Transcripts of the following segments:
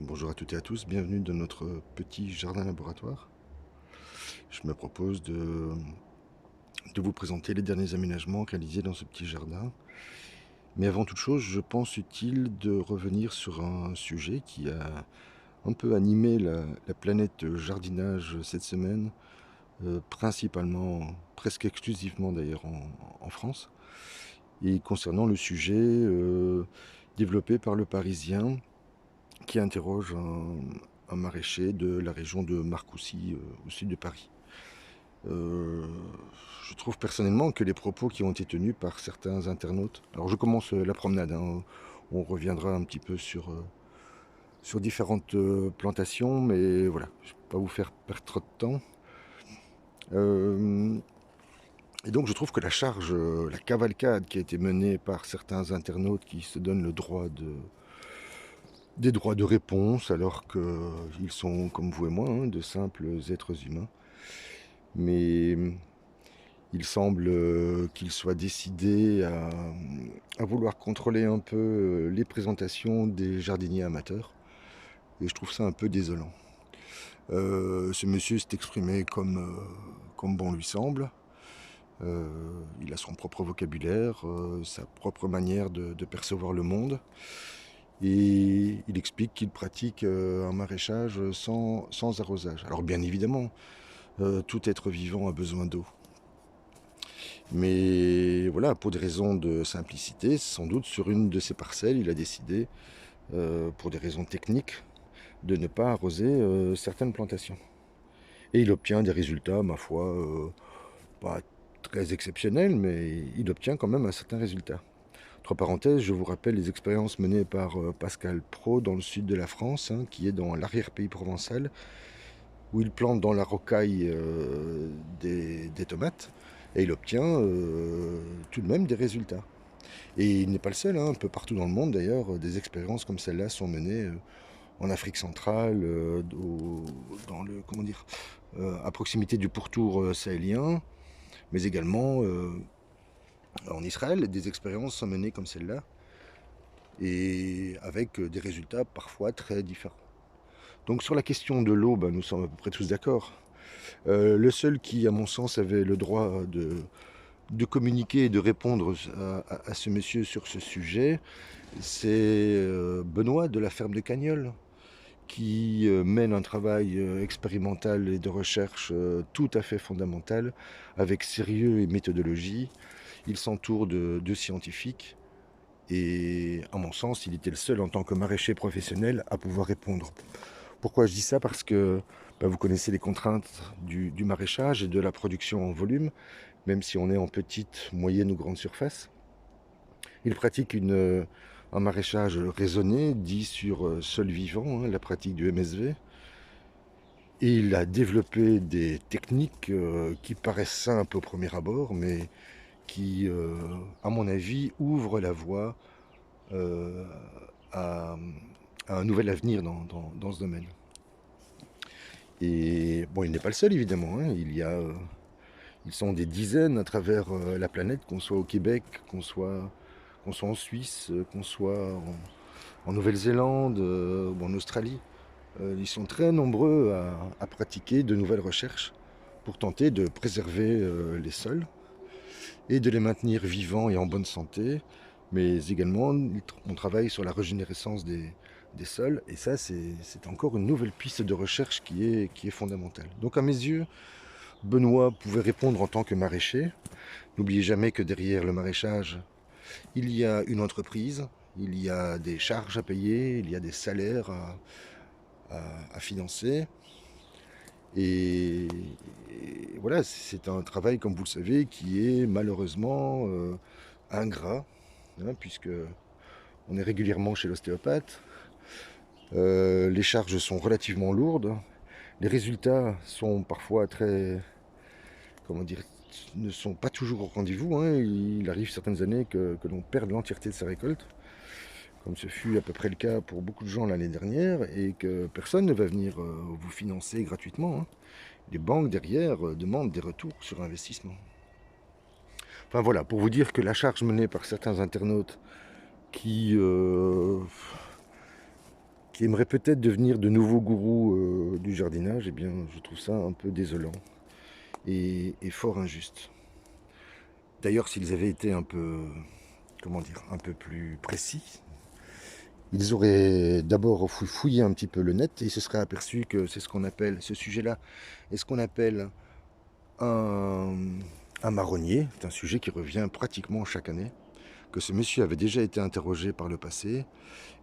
Bonjour à toutes et à tous, bienvenue dans notre petit jardin laboratoire. Je me propose de vous présenter les derniers aménagements réalisés dans ce petit jardin. Mais avant toute chose, je pense utile de revenir sur un sujet qui a un peu animé la planète jardinage cette semaine, principalement, presque exclusivement d'ailleurs en France, et concernant le sujet développé par le Parisien qui interroge un maraîcher de la région de Marcoussis, au sud de Paris. Euh, je trouve personnellement que les propos qui ont été tenus par certains internautes... Alors je commence la promenade, hein, on reviendra un petit peu sur différentes plantations, mais voilà, je ne vais pas vous faire perdre trop de temps. Euh, et donc je trouve que la charge, la cavalcade qui a été menée par certains internautes qui se donnent des droits de réponse, alors qu'ils sont, comme vous et moi, hein, de simples êtres humains. Mais il semble qu'ils soient décidés à vouloir contrôler un peu les présentations des jardiniers amateurs. Et je trouve ça un peu désolant. Ce monsieur s'est exprimé comme bon lui semble. Il a son propre vocabulaire, sa propre manière de percevoir le monde. Et il explique qu'il pratique un maraîchage sans arrosage. Alors bien évidemment, tout être vivant a besoin d'eau. Mais voilà, pour des raisons de simplicité, sans doute sur une de ces parcelles, il a décidé, pour des raisons techniques, de ne pas arroser certaines plantations. Et il obtient des résultats, ma foi, pas très exceptionnels, mais il obtient quand même un certain résultat. Entre parenthèses, je vous rappelle les expériences menées par Pascal Pro dans le sud de la France, hein, qui est dans l'arrière-pays provençal, où il plante dans la rocaille des tomates, et il obtient tout de même des résultats. Et il n'est pas le seul, hein, un peu partout dans le monde d'ailleurs, des expériences comme celle-là sont menées en Afrique centrale, à proximité du pourtour sahélien, mais également en Israël, des expériences sont menées comme celle-là, et avec des résultats parfois très différents. Donc sur la question de l'eau, nous sommes à peu près tous d'accord. Le seul qui, à mon sens, avait le droit de communiquer et de répondre à ce monsieur sur ce sujet, c'est Benoît de la ferme de Cagnols, qui mène un travail expérimental et de recherche tout à fait fondamental, avec sérieux et méthodologie. Il s'entoure de scientifiques et, à mon sens, il était le seul en tant que maraîcher professionnel à pouvoir répondre. Pourquoi je dis ça? Parce que vous connaissez les contraintes du maraîchage et de la production en volume, même si on est en petite, moyenne ou grande surface. Il pratique un maraîchage raisonné, dit sur sol vivant, hein, la pratique du MSV. Et il a développé des techniques qui paraissent simples au premier abord, mais qui, à mon avis, ouvrent la voie euh, à, à un nouvel avenir dans ce domaine. Et bon, il n'est pas le seul, évidemment, hein. Ils sont des dizaines à travers la planète, qu'on soit au Québec, qu'on soit en Suisse, qu'on soit en Nouvelle-Zélande ou en Australie. Ils sont très nombreux à pratiquer de nouvelles recherches pour tenter de préserver les sols et de les maintenir vivants et en bonne santé, mais également on travaille sur la régénérescence des sols, et ça c'est encore une nouvelle piste de recherche qui est fondamentale. Donc à mes yeux, Benoît pouvait répondre en tant que maraîcher. N'oubliez jamais que derrière le maraîchage, il y a une entreprise, il y a des charges à payer, il y a des salaires à financer. Et, et voilà, c'est un travail, comme vous le savez, qui est malheureusement ingrat, hein, puisque on est régulièrement chez l'ostéopathe. Les charges sont relativement lourdes. Les résultats sont parfois très, comment dire, ne sont pas toujours au rendez-vous, hein. Il arrive certaines années que l'on perde l'entièreté de sa récolte, comme ce fut à peu près le cas pour beaucoup de gens l'année dernière, et que personne ne va venir vous financer gratuitement, hein. Les banques derrière demandent des retours sur investissement. Enfin voilà, pour vous dire que la charge menée par certains internautes qui qui aimeraient peut-être devenir de nouveaux gourous du jardinage, eh bien, je trouve ça un peu désolant et fort injuste. D'ailleurs, s'ils avaient été un peu, comment dire, un peu plus précis, ils auraient d'abord fouillé un petit peu le net et ils se seraient aperçus que c'est ce qu'on appelle, ce sujet-là, est ce qu'on appelle un, un marronnier. C'est un sujet qui revient pratiquement chaque année, que ce monsieur avait déjà été interrogé par le passé,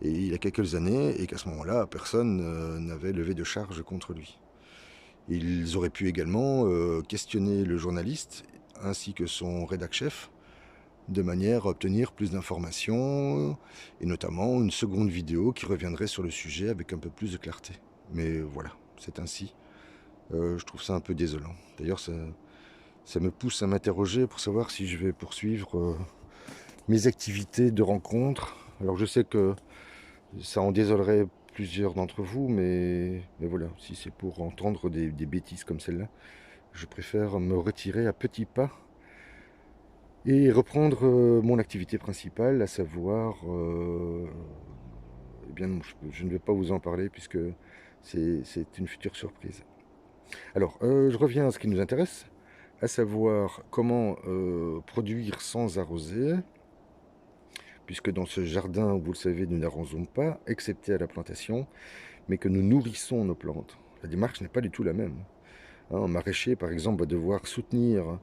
et il y a quelques années, et qu'à ce moment-là, personne n'avait levé de charge contre lui. Ils auraient pu également questionner le journaliste ainsi que son rédac-chef de manière à obtenir plus d'informations et notamment une seconde vidéo qui reviendrait sur le sujet avec un peu plus de clarté. Mais voilà, c'est ainsi. Je trouve ça un peu désolant. D'ailleurs, ça me pousse à m'interroger pour savoir si je vais poursuivre mes activités de rencontre. Alors je sais que ça en désolerait plusieurs d'entre vous, mais voilà, si c'est pour entendre des bêtises comme celle-là, je préfère me retirer à petits pas et reprendre mon activité principale, à savoir, eh bien, je ne vais pas vous en parler puisque c'est une future surprise. Alors, je reviens à ce qui nous intéresse, à savoir comment produire sans arroser, puisque dans ce jardin, vous le savez, nous n'arrosons pas, excepté à la plantation, mais que nous nourrissons nos plantes. La démarche n'est pas du tout la même. Un maraîcher, par exemple, va devoir soutenir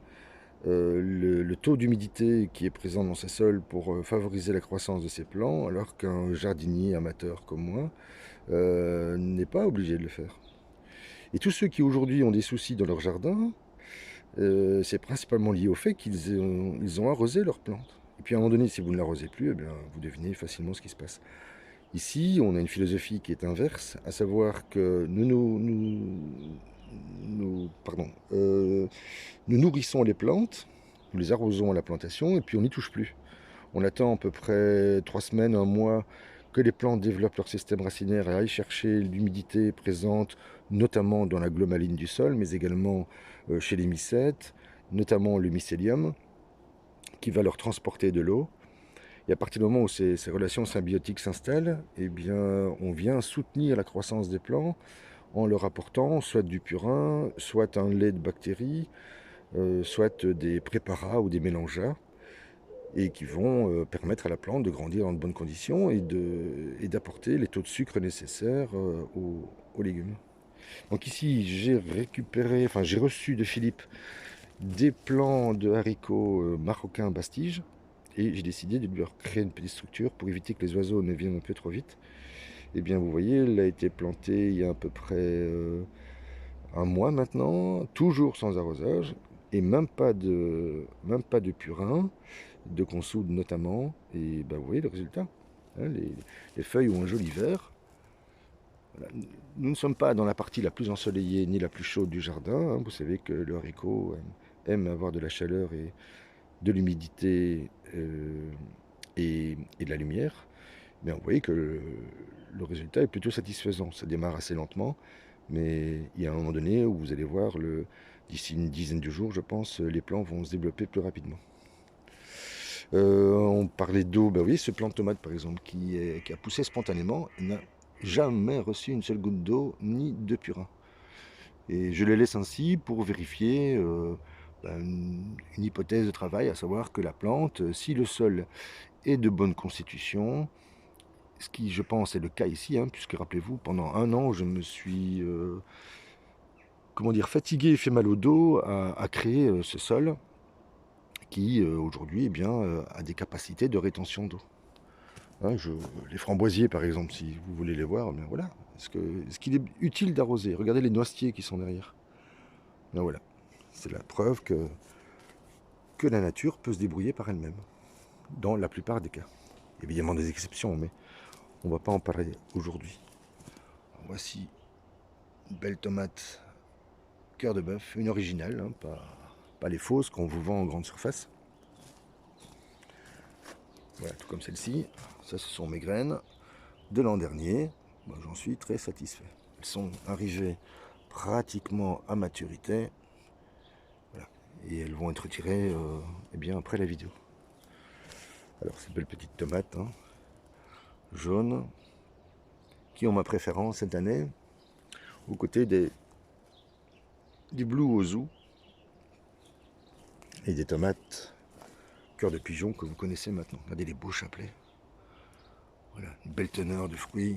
le taux d'humidité qui est présent dans ses sols pour favoriser la croissance de ses plants, alors qu'un jardinier amateur comme moi n'est pas obligé de le faire. Et tous ceux qui aujourd'hui ont des soucis dans leur jardin, c'est principalement lié au fait ils ont arrosé leurs plantes. Et puis à un moment donné, si vous ne l'arrosez plus, eh bien, vous devinez facilement ce qui se passe. Ici, on a une philosophie qui est inverse, à savoir que nous nourrissons les plantes, nous les arrosons à la plantation et puis on n'y touche plus. On attend à peu près 3 semaines, un mois que les plantes développent leur système racinaire et aillent chercher l'humidité présente, notamment dans la glomaline du sol, mais également chez les mycètes, notamment le mycélium, qui va leur transporter de l'eau. Et à partir du moment où ces relations symbiotiques s'installent, eh bien, on vient soutenir la croissance des plants en leur apportant soit du purin, soit un lait de bactéries, soit des préparats ou des mélangeats, et qui vont permettre à la plante de grandir dans de bonnes conditions et d'apporter les taux de sucre nécessaires aux légumes. Donc ici, j'ai reçu de Philippe des plants de haricots marocains Bastige, et j'ai décidé de lui créer une petite structure pour éviter que les oiseaux ne viennent un peu trop vite. Et bien vous voyez, elle a été plantée il y a à peu près un mois maintenant, toujours sans arrosage, et même pas de purin, de consoude notamment, et ben vous voyez le résultat. Hein, les feuilles ont un joli vert. Voilà. Nous ne sommes pas dans la partie la plus ensoleillée ni la plus chaude du jardin. Hein. Vous savez que le haricot aime avoir de la chaleur et de l'humidité et de la lumière. Mais vous voyez que le résultat est plutôt satisfaisant. Ça démarre assez lentement, mais il y a un moment donné où vous allez voir, d'ici une dizaine de jours, je pense, les plants vont se développer plus rapidement. On parlait d'eau, ben oui, ce plant de tomate par exemple, qui a poussé spontanément, n'a jamais reçu une seule goutte d'eau ni de purin. Et je les laisse ainsi pour vérifier une hypothèse de travail, à savoir que la plante, si le sol est de bonne constitution, ce qui je pense est le cas ici, hein, puisque rappelez-vous, pendant un an, je me suis fatigué et fait mal au dos à créer ce sol qui aujourd'hui eh bien, a des capacités de rétention d'eau. Hein, les framboisiers par exemple, si vous voulez les voir, bien voilà. Est-ce qu'il est utile d'arroser? Regardez les noisetiers qui sont derrière. Ben voilà, c'est la preuve que la nature peut se débrouiller par elle-même, dans la plupart des cas. Évidemment des exceptions, mais on ne va pas en parler aujourd'hui. Voici une belle tomate cœur de bœuf, une originale, hein, pas les fausses qu'on vous vend en grande surface. Voilà, tout comme celle-ci. Ça, ce sont mes graines de l'an dernier. Moi, j'en suis très satisfait. Elles sont arrivées pratiquement à maturité. Voilà. Et elles vont être retirées eh bien, après la vidéo. Alors, ces belles petites tomates, hein, jaunes, qui ont ma préférence cette année, aux côtés des Blue Ozu et des tomates cœur de pigeon que vous connaissez maintenant. Regardez les beaux chapelets. Voilà, une belle teneur de fruits.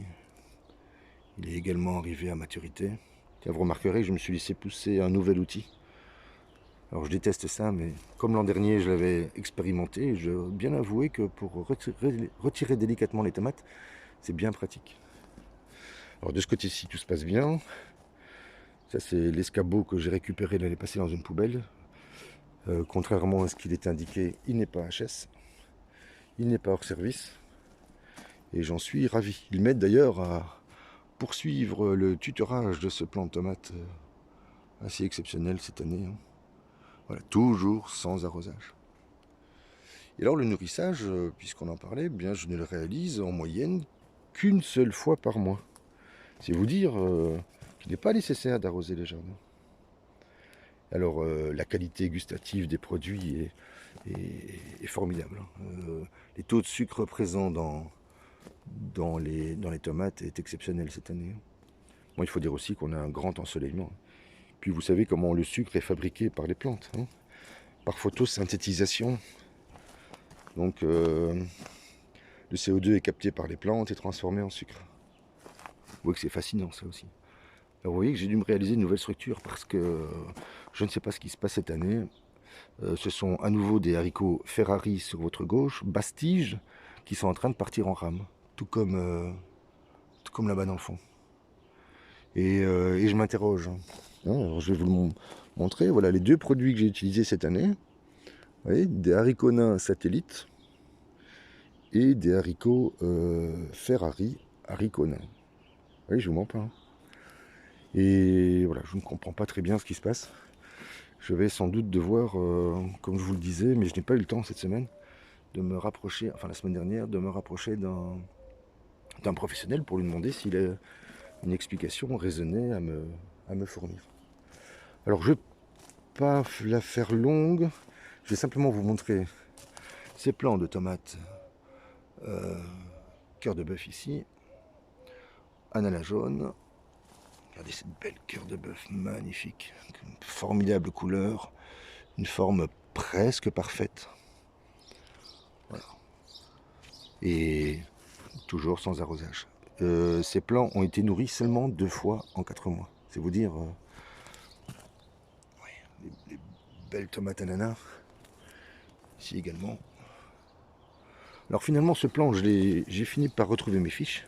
Il est également arrivé à maturité. Tiens, vous remarquerez que je me suis laissé pousser un nouvel outil. Alors je déteste ça, mais comme l'an dernier je l'avais expérimenté, je dois bien avouer que pour retirer délicatement les tomates, c'est bien pratique. Alors de ce côté-ci, tout se passe bien. Ça, c'est l'escabeau que j'ai récupéré l'année passée dans une poubelle. Contrairement à ce qu'il est indiqué, il n'est pas HS. Il n'est pas hors service. Et j'en suis ravi. Ils m'aident d'ailleurs à poursuivre le tutorage de ce plant de tomate assez exceptionnel cette année. Voilà, toujours sans arrosage. Et alors le nourrissage, puisqu'on en parlait, bien je ne le réalise en moyenne qu'une seule fois par mois. C'est vous dire qu'il n'est pas nécessaire d'arroser les jardins. Alors la qualité gustative des produits est formidable. Les taux de sucre présents dans les tomates est exceptionnel cette année. Bon, il faut dire aussi qu'on a un grand ensoleillement. Puis vous savez comment le sucre est fabriqué par les plantes, par photosynthétisation. Donc le CO2 est capté par les plantes et transformé en sucre. Vous voyez que c'est fascinant ça aussi. Alors vous voyez que j'ai dû me réaliser une nouvelle structure parce que je ne sais pas ce qui se passe cette année. Ce sont à nouveau des haricots Ferrari sur votre gauche, Bastige, qui sont en train de partir en rame, tout comme là-bas dans le fond. Et je m'interroge. Alors je vais vous le montrer. Voilà les deux produits que j'ai utilisés cette année. Vous voyez, des haricots nains satellites et des haricots Ferrari haricots nains. Oui, je vous mens pas. Et voilà, je ne comprends pas très bien ce qui se passe. Je vais sans doute devoir, comme je vous le disais, mais je n'ai pas eu le temps cette semaine, de me rapprocher, enfin la semaine dernière, de me rapprocher d'un professionnel pour lui demander s'il a une explication raisonnée à me fournir. Alors je ne vais pas la faire longue, je vais simplement vous montrer ces plants de tomates cœur de bœuf ici, ananas jaune. Regardez cette belle cœur de bœuf magnifique, une formidable couleur, une forme presque parfaite. Voilà. Et toujours sans arrosage. Ces plants ont été nourris seulement 2 fois en 4 mois. C'est vous dire les belles tomates ananas. Ici également. Alors finalement ce plant, j'ai fini par retrouver mes fiches.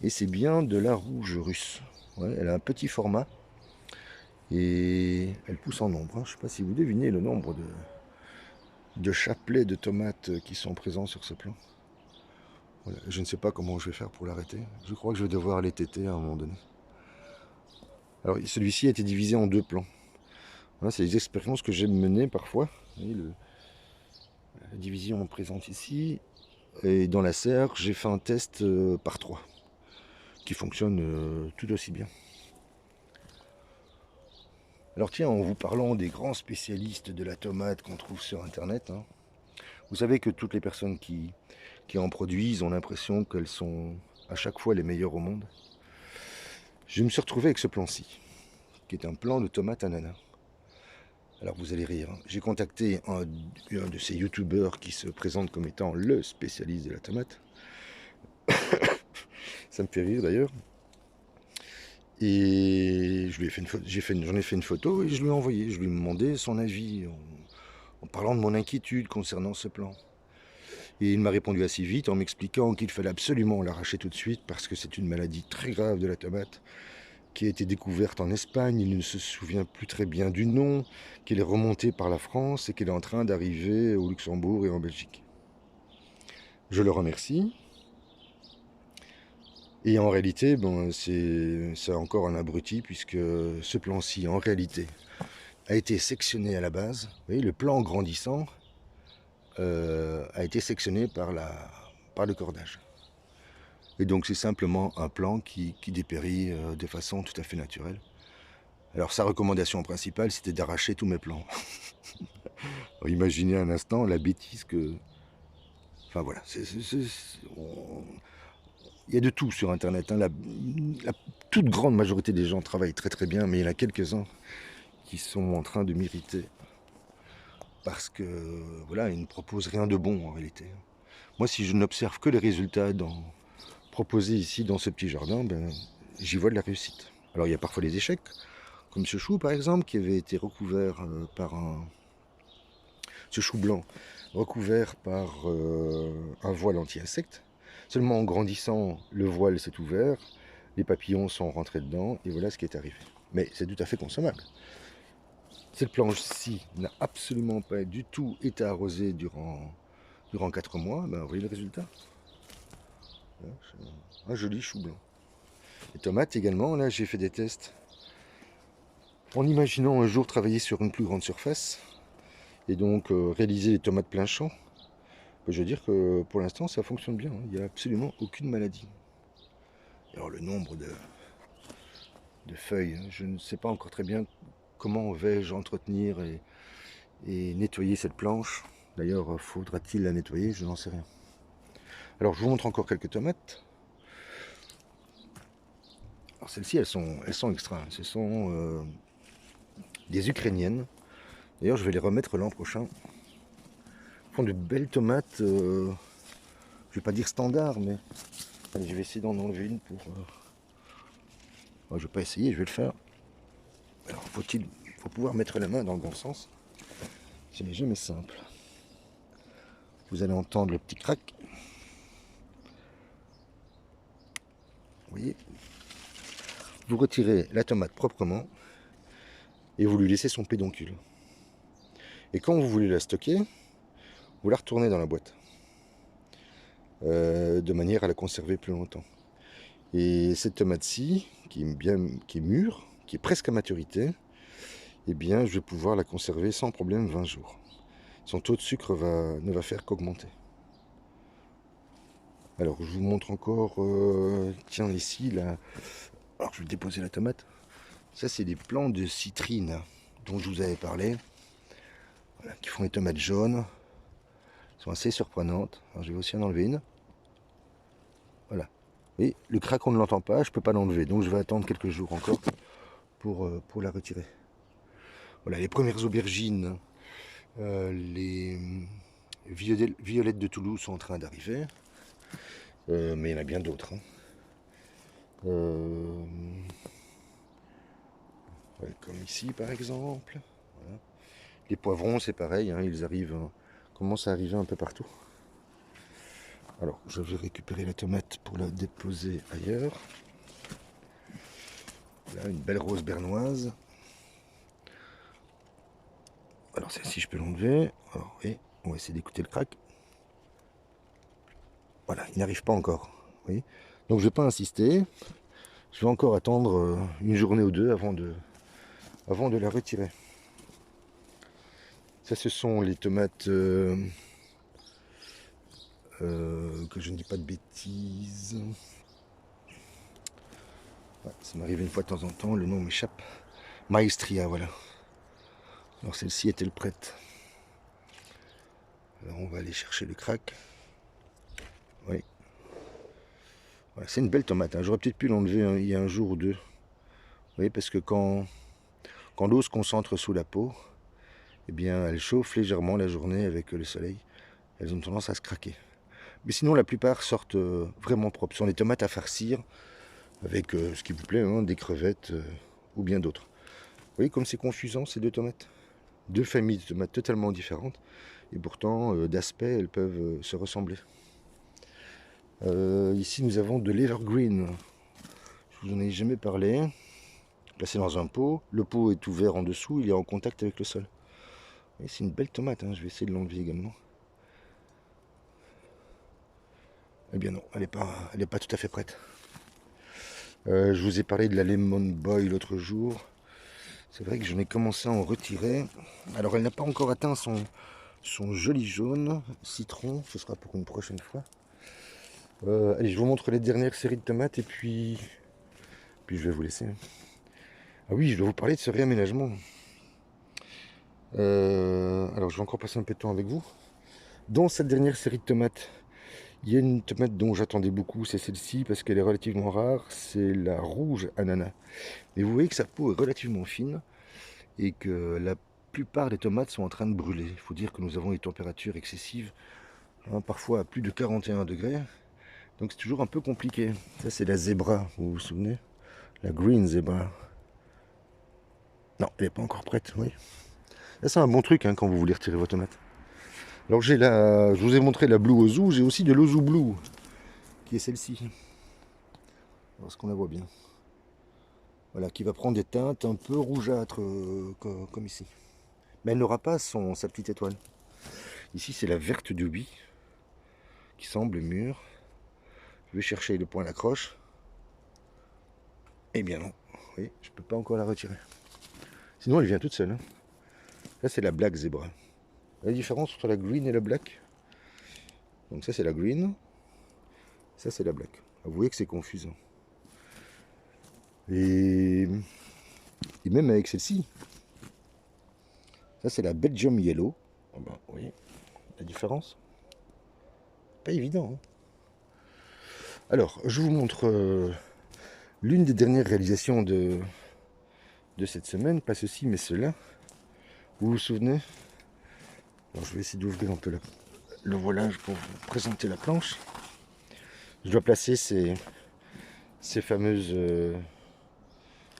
Et c'est bien de la rouge russe. Ouais, elle a un petit format. Et elle pousse en nombre. Je ne sais pas si vous devinez le nombre de chapelets de tomates qui sont présents sur ce plant. Voilà. Je ne sais pas comment je vais faire pour l'arrêter. Je crois que je vais devoir les téter à un moment donné. Alors celui-ci a été divisé en 2 plans. Voilà, c'est les expériences que j'aime mener parfois. Vous voyez, la division présente ici. Et dans la serre, j'ai fait un test par 3. Qui fonctionne tout aussi bien. Alors tiens, en vous parlant des grands spécialistes de la tomate qu'on trouve sur internet, vous savez que toutes les personnes qui en produisent ont l'impression qu'elles sont à chaque fois les meilleures au monde. Je me suis retrouvé avec ce plan-ci, qui est un plan de tomate ananas. Alors vous allez rire, j'ai contacté un de ces youtubeurs qui se présente comme étant le spécialiste de la tomate. Ça me fait rire d'ailleurs. Et je lui ai fait j'en ai fait une photo et je lui ai envoyé. Je lui ai demandé son avis en parlant de mon inquiétude concernant ce plan. Et il m'a répondu assez vite en m'expliquant qu'il fallait absolument l'arracher tout de suite parce que c'est une maladie très grave de la tomate qui a été découverte en Espagne. Il ne se souvient plus très bien du nom, qu'elle est remontée par la France et qu'elle est en train d'arriver au Luxembourg et en Belgique. Je le remercie. Et en réalité, bon, c'est encore un abruti puisque ce plan-ci, en réalité, a été sectionné à la base. Vous voyez, le plan grandissant a été sectionné par le cordage. Et donc c'est simplement un plan qui dépérit de façon tout à fait naturelle. Alors sa recommandation principale, c'était d'arracher tous mes plans. Imaginez un instant la bêtise que... Enfin voilà, il y a de tout sur Internet, hein. La toute grande majorité des gens travaillent très très bien, mais il y en a quelques-uns qui sont en train de m'irriter. Parce que, voilà, ils ne proposent rien de bon en réalité. Moi, si je n'observe que les résultats proposés ici dans ce petit jardin, ben, j'y vois de la réussite. Alors il y a parfois des échecs, comme ce chou par exemple, qui avait été recouvert par ce chou blanc, recouvert par un voile anti-insectes. Seulement en grandissant, le voile s'est ouvert, les papillons sont rentrés dedans, et voilà ce qui est arrivé. Mais c'est tout à fait consommable. Cette planche-ci n'a absolument pas du tout été arrosée durant 4 mois, ben, vous voyez le résultat. Un joli chou blanc. Les tomates également, là j'ai fait des tests en imaginant un jour travailler sur une plus grande surface et donc réaliser les tomates plein champ. Je veux dire que pour l'instant ça fonctionne bien, hein. Il n'y a absolument aucune maladie. Alors le nombre de feuilles, hein, je ne sais pas encore très bien comment vais-je entretenir et nettoyer cette planche. D'ailleurs, faudra-t-il la nettoyer? Je n'en sais rien. Alors je vous montre encore quelques tomates. Alors celles-ci, elles sont extra, hein. Ce sont des ukrainiennes. D'ailleurs, je vais les remettre l'an prochain. Elles font de belles tomates, je ne vais pas dire standard, mais allez, je vais essayer d'en enlever une pour... je ne vais pas essayer, je vais le faire. Alors, faut pouvoir mettre la main dans le bon sens. Ce n'est jamais simple. Vous allez entendre le petit crack. Vous voyez? Vous retirez la tomate proprement et vous lui laissez son pédoncule. Et quand vous voulez la stocker, vous la retournez dans la boîte. De manière à la conserver plus longtemps. Et cette tomate-ci, qui est mûre, qui est presque à maturité, eh bien, je vais pouvoir la conserver sans problème 20 jours. Son taux de sucre ne va faire qu'augmenter. Alors, je vous montre encore, tiens, ici, là. Alors, je vais déposer la tomate. Ça, c'est des plants de citrine dont je vous avais parlé, voilà, qui font les tomates jaunes. Elles sont assez surprenantes. Alors, je vais aussi en enlever une. Voilà. Et le crack, on ne l'entend pas, je ne peux pas l'enlever. Donc, je vais attendre quelques jours encore pour la retirer. Voilà, les premières aubergines, les violettes de Toulouse sont en train d'arriver. Mais il y en a bien d'autres, hein. Ouais, comme ici par exemple. Voilà. Les poivrons c'est pareil, hein, ils arrivent, commencent à arriver un peu partout. Alors je vais récupérer la tomate pour la déposer ailleurs. Là une belle rose bernoise. Alors celle-ci je peux l'enlever. Alors et on va essayer d'écouter le crack. Voilà, il n'arrive pas encore. Vous voyez, donc je ne vais pas insister. Je vais encore attendre une journée ou deux avant de la retirer. Ça, ce sont les tomates, que je ne dis pas de bêtises. Ouais, ça m'arrive une fois de temps en temps, le nom m'échappe. Maestria, voilà. Alors celle-ci est-elle prête? Alors on va aller chercher le crack. Oui. Voilà, c'est une belle tomate, hein. J'aurais peut-être pu l'enlever il y a un jour ou deux. Vous voyez, parce que quand l'eau se concentre sous la peau, eh bien, elle chauffe légèrement la journée avec le soleil. Elles ont tendance à se craquer. Mais sinon, la plupart sortent vraiment propres. Ce sont des tomates à farcir avec ce qui vous plaît, hein, des crevettes ou bien d'autres. Vous voyez comme c'est confusant ces deux tomates? Deux familles de tomates totalement différentes. Et pourtant, d'aspect, elles peuvent se ressembler. Ici, nous avons de l'Evergreen. Je vous en ai jamais parlé. Placé dans un pot. Le pot est ouvert en dessous, il est en contact avec le sol. C'est une belle tomate, hein. Je vais essayer de l'enlever également. Eh bien non, elle n'est pas tout à fait prête. Je vous ai parlé de la Lemon Boy l'autre jour. C'est vrai que j'en ai commencé à en retirer. Alors elle n'a pas encore atteint son joli jaune citron. Ce sera pour une prochaine fois. Allez, je vous montre les dernières séries de tomates et puis je vais vous laisser. Ah oui, je dois vous parler de ce réaménagement. Alors je vais encore passer un peu de temps avec vous. Dans cette dernière série de tomates, Il y a une tomate dont j'attendais beaucoup, c'est celle-ci parce qu'elle est relativement rare, c'est la rouge ananas. Mais vous voyez que sa peau est relativement fine et que la plupart des tomates sont en train de brûler. Il faut dire que nous avons des températures excessives, hein, parfois à plus de 41 degrés. Donc c'est toujours un peu compliqué. Ça c'est la zébra, vous vous souvenez? La green zebra. Non, elle n'est pas encore prête, oui. Là c'est un bon truc hein, quand vous voulez retirer vos tomates. Alors je vous ai montré la Blue Ozu, j'ai aussi de l'Ozu Blue, qui est celle-ci. Parce qu'on la voit bien. Voilà, qui va prendre des teintes un peu rougeâtres, comme ici. Mais elle n'aura pas sa petite étoile. Ici c'est la verte de Huy, qui semble mûre. Je vais chercher le point d'accroche. Eh bien non, oui, je ne peux pas encore la retirer. Sinon elle vient toute seule. Hein. Là c'est la Black Zebra. La différence entre la green et la black. Donc ça c'est la green, ça c'est la black. Vous voyez que c'est confusant. Et même avec celle-ci, ça c'est la Belgium Yellow. Oh ben, vous voyez la différence? Pas évident. Hein. Alors, je vous montre l'une des dernières réalisations de cette semaine. Pas ceci, mais cela. Vous vous souvenez? Alors, je vais essayer d'ouvrir un peu le voilage pour vous présenter la planche. Je dois placer ces fameuses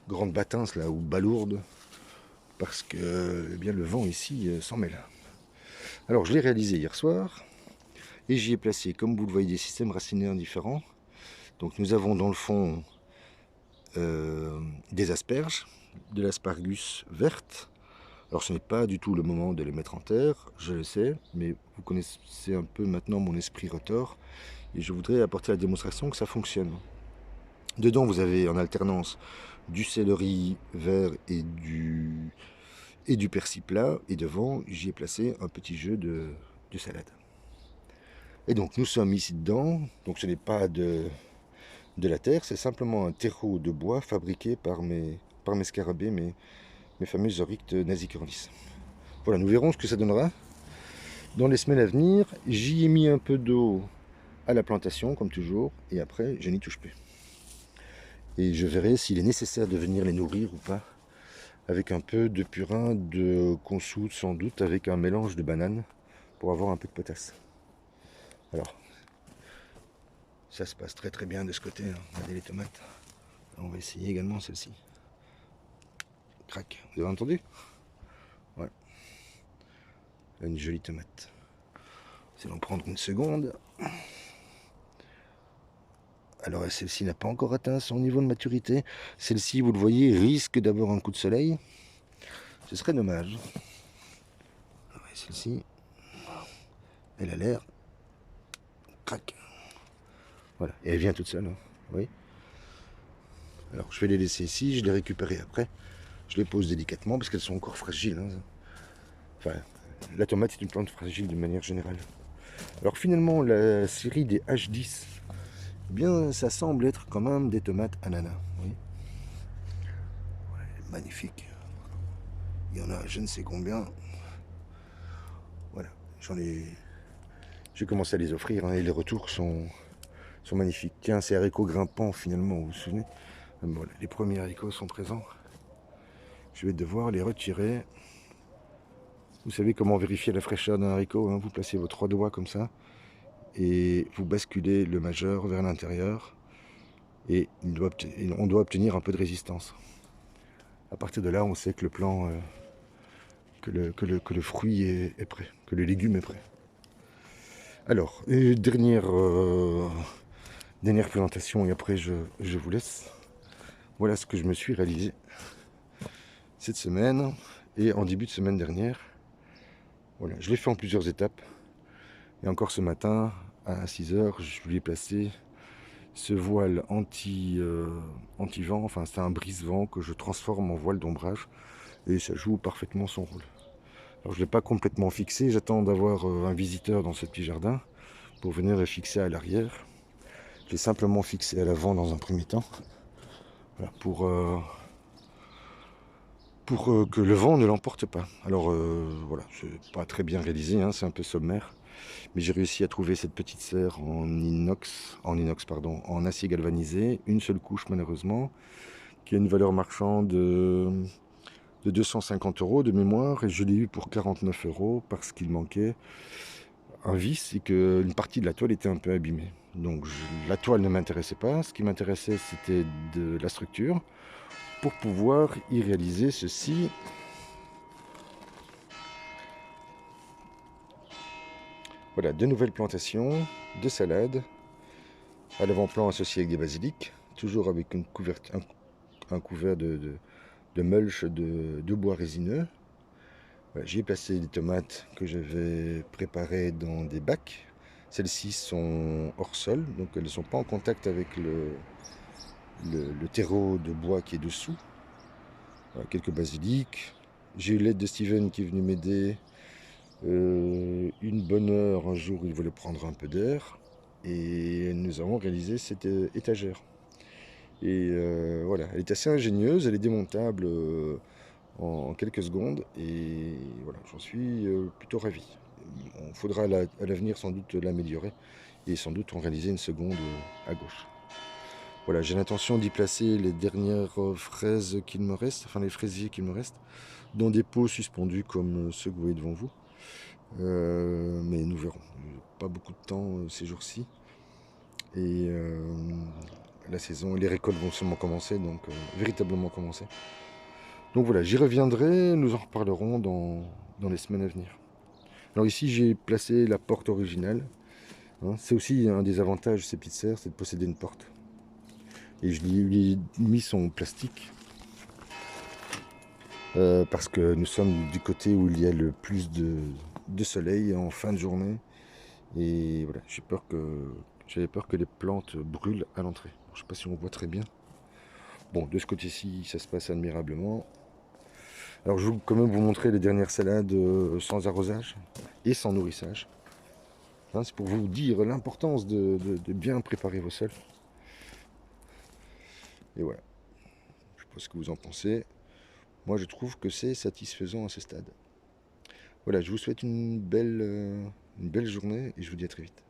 grandes battinces là, ou balourdes, parce que eh bien, le vent ici s'en mêle. Alors je l'ai réalisé hier soir, et j'y ai placé, comme vous le voyez, des systèmes racinaires différents. Donc nous avons dans le fond des asperges, de l'aspargus verte. Alors ce n'est pas du tout le moment de les mettre en terre, je le sais, mais vous connaissez un peu maintenant mon esprit retors, et je voudrais apporter la démonstration que ça fonctionne. Dedans vous avez en alternance du céleri vert et du persil plat, et devant j'y ai placé un petit jeu de salade. Et donc nous sommes ici dedans, donc ce n'est pas de la terre, c'est simplement un terreau de bois fabriqué par mes scarabées, mes fameux oryctes nasicurlis. Voilà, nous verrons ce que ça donnera dans les semaines à venir. J'y ai mis un peu d'eau à la plantation, comme toujours, et après je n'y touche plus. Et je verrai s'il est nécessaire de venir les nourrir ou pas, avec un peu de purin de consoude, sans doute avec un mélange de bananes, pour avoir un peu de potasse. Alors, ça se passe très très bien de ce côté, hein. Regardez les tomates. On va essayer également celle-ci. Crac, vous avez entendu? Voilà. Une jolie tomate. C'est d'en prendre une seconde. Alors celle-ci n'a pas encore atteint son niveau de maturité. Celle-ci, vous le voyez, risque d'avoir un coup de soleil. Ce serait dommage. Celle-ci, elle a l'air. Crac. Voilà, et elle vient toute seule. Hein. Oui. Alors je vais les laisser ici, je les récupérerai après. Je les pose délicatement parce qu'elles sont encore fragiles. Hein. Enfin, la tomate est une plante fragile de manière générale. Alors finalement, la série des H10, eh bien, ça semble être quand même des tomates ananas. Oui. Ouais, magnifique. Il y en a je ne sais combien. Voilà, j'ai commencé à les offrir hein, et les retours sont magnifiques. Tiens, ces haricots grimpants finalement, vous vous souvenez? Voilà, les premiers haricots sont présents. Je vais devoir les retirer. Vous savez comment vérifier la fraîcheur d'un haricot, hein? Vous placez vos 3 doigts comme ça et vous basculez le majeur vers l'intérieur et on doit obtenir un peu de résistance. À partir de là, on sait que le plant, que le fruit est prêt, que le légume est prêt. Alors, dernière présentation et après je vous laisse. Voilà ce que je me suis réalisé cette semaine et en début de semaine dernière. Voilà, je l'ai fait en plusieurs étapes. Et encore ce matin, à 6h, je lui ai placé ce voile anti-vent, enfin c'est un brise-vent que je transforme en voile d'ombrage et ça joue parfaitement son rôle. Alors je ne l'ai pas complètement fixé, j'attends d'avoir un visiteur dans ce petit jardin pour venir le fixer à l'arrière. Je l'ai simplement fixé à l'avant dans un premier temps, voilà, pour que le vent ne l'emporte pas. Alors voilà, c'est pas très bien réalisé, hein, c'est un peu sommaire. Mais j'ai réussi à trouver cette petite serre en acier galvanisé, une seule couche malheureusement, qui a une valeur marchande de 250 euros de mémoire, et je l'ai eu pour 49 euros parce qu'il manquait un vis et qu'une partie de la toile était un peu abîmée. Donc la toile ne m'intéressait pas, ce qui m'intéressait c'était de la structure pour pouvoir y réaliser ceci. Voilà, de nouvelles plantations de salade à l'avant-plan associé avec des basiliques, toujours avec un couvert de mulch de bois résineux. Voilà, j'y ai placé des tomates que j'avais préparées dans des bacs. Celles-ci sont hors sol, donc elles ne sont pas en contact avec le terreau de bois qui est dessous. Voilà, quelques basiliques. J'ai eu l'aide de Steven qui est venu m'aider. Une bonne heure, un jour il voulait prendre un peu d'air. Et nous avons réalisé cette étagère. Et voilà, elle est assez ingénieuse, elle est démontable en quelques secondes. Et voilà, j'en suis plutôt ravi. Il faudra à l'avenir sans doute l'améliorer et sans doute en réaliser une seconde à gauche. Voilà, j'ai l'intention d'y placer les dernières fraises qu'il me reste, enfin les fraisiers qu'il me reste, dans des pots suspendus comme ceux que vous voyez devant vous. Mais nous verrons. Pas beaucoup de temps ces jours-ci. Et la saison, les récoltes vont sûrement commencer, donc véritablement commencer. Donc voilà, j'y reviendrai, nous en reparlerons dans les semaines à venir. Alors ici, j'ai placé la porte originale. Hein. C'est aussi un des avantages de ces petites serres, c'est de posséder une porte. Et je lui ai mis son plastique parce que nous sommes du côté où il y a le plus de soleil en fin de journée. Et voilà, j'avais peur que les plantes brûlent à l'entrée. Je ne sais pas si on voit très bien. Bon, de ce côté-ci, ça se passe admirablement. Alors je vais quand même vous montrer les dernières salades sans arrosage et sans nourrissage. Hein, c'est pour vous dire l'importance de bien préparer vos sols. Et voilà, je ne sais pas ce que vous en pensez. Moi je trouve que c'est satisfaisant à ce stade. Voilà, je vous souhaite une belle journée et je vous dis à très vite.